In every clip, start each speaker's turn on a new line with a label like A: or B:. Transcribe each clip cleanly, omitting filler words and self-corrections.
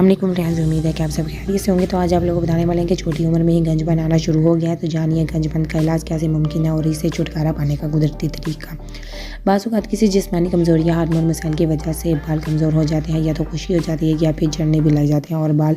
A: अस्सलामुअलैकुम फ्रेंड्स, उम्मीद है कि आप सब खैरियत से होंगे। तो आज आप लोगों को बताने वाले हैं कि छोटी उम्र में ही गंजपन आना शुरू हो गया है। तो जानिए गंजपन का इलाज कैसे मुमकिन है और इससे छुटकारा पाने का कुदरती तरीका। बाज़ औक़ात किसी जिस्मानी कमज़ोरी या हार्मोन मसाइल की वजह से बाल कमज़ोर हो जाते हैं, या तो खुशी हो जाती है या फिर झड़ने भी लग जाते हैं और बाल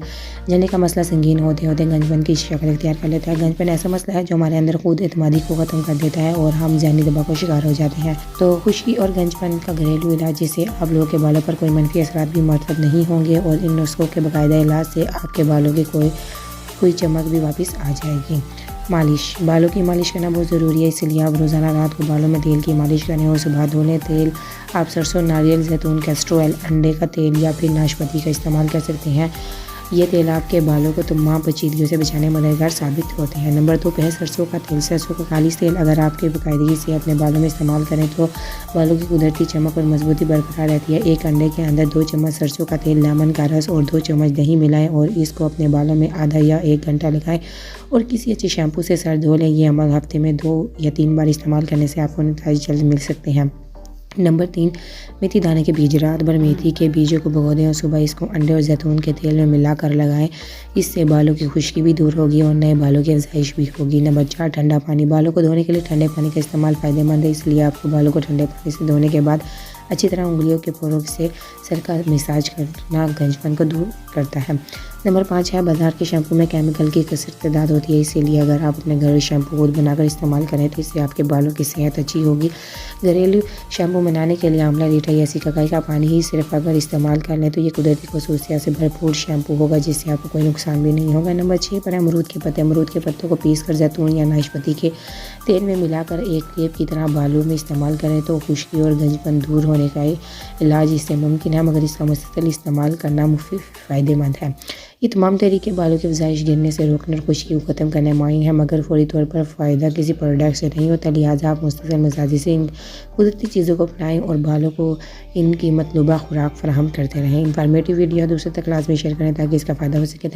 A: झड़ने का मसला संगीन होते होते गंजपन की शक्ल इख्तियार कर लेता है। गंजपन ऐसा मसला है जो हमारे अंदर खुद एतमादी को ख़त्म कर देता है और हम ज़हनी दबाव का शिकार हो जाते हैं। तो खुशी और गंजपन का घरेलू इलाज, जिससे आप लोगों के बालों पर कोई मनफी असरात भी मरतब नहीं होंगे और इन नुस्खों के बाकायदा इलाज से आपके बालों की कोई चमक भी वापस आ जाएगी। मालिश, बालों की मालिश करना बहुत ज़रूरी है, इसलिए आप रोज़ाना रात को बालों में तेल की मालिश करें और सुबह धो लें। तेल आप सरसों, नारियल, जैतून, कैस्टर ऑयल, अंडे का तेल या फिर नाशपाती का इस्तेमाल कर सकते हैं। ये तेल आपके बालों को तमाम पेचीदगियों से बचाने में मददगार साबित होते हैं। नंबर 2 पे है सरसों का तेल। सरसों का खालिश तेल अगर आपके बाकायदगी से अपने बालों में इस्तेमाल करें तो बालों की कुदरती चमक और मजबूती बरकरार रहती है। एक अंडे के अंदर 2 चम्मच सरसों का तेल, लेमन का रस और 2 चम्मच दही मिलाएं और इसको अपने बालों में आधा या 1 घंटा लगाएं और किसी अच्छे शैम्पू से सर धो लें। ये अमल हफ्ते में 2 या 3 बार इस्तेमाल करने से आपको नतीजे जल्द मिल सकते हैं। नंबर 3, मेथी दाने के बीज। रात भर मेथी के बीजों को भिगो दें और सुबह इसको अंडे और जैतून के तेल में मिलाकर लगाएं। इससे बालों की खुश्की भी दूर होगी और नए बालों की अफजाइश भी होगी। नंबर 4, ठंडा पानी। बालों को धोने के लिए ठंडे पानी का इस्तेमाल फ़ायदेमंद है, इसलिए आपको बालों को ठंडे पानी से धोने के बाद अच्छी तरह उंगलियों के पोरों से सर का मसाज करना गंजपन को दूर करता है। नंबर 5 है, बाज़ार के शैम्पू में केमिकल की कसरत तादाद होती है, इसीलिए अगर आप अपने घरेलू शैम्पू खुद बनाकर इस्तेमाल करें तो इससे आपके बालों की सेहत अच्छी होगी। घरेलू शैम्पू बनाने के लिए आंवला, रीठा या सिकाकाई का पानी ही सिर्फ अगर इस्तेमाल कर लें तो ये कुदरती खसूसियात से भरपूर शैम्पू होगा, जिससे आपको कोई नुकसान भी नहीं होगा। नंबर 6 पर है अमरूद के पत्ते। अमरूद के पत्तों को पीस कर जैतून या नाशपाती के तेल में मिलाकर एक क्रीम की तरह बालों में इस्तेमाल करें तो खुश्की और गंजपन दूर होने का इलाज इससे मुमकिन है, मगर इसका मुस्तकिल इस्तेमाल करना मुफीद फ़ायदेमंद है। ये तमाम तरीके बालों की अफजाइश गिरने से रोकने और खुश्की को ख़त्म करने माइन है, मगर फौरी तौर पर फ़ायदा किसी प्रोडक्ट से नहीं होता। लिहाजा आप मुस्तकिल मिजाजी से इन कुदरती चीज़ों को अपनाएं और बालों को इनकी मतलूबा खुराक फराहम करते रहें। इंफॉर्मेटिव वीडियो दूसरों तक लाजमी शेयर करें ताकि इसका फ़ायदा हो सके।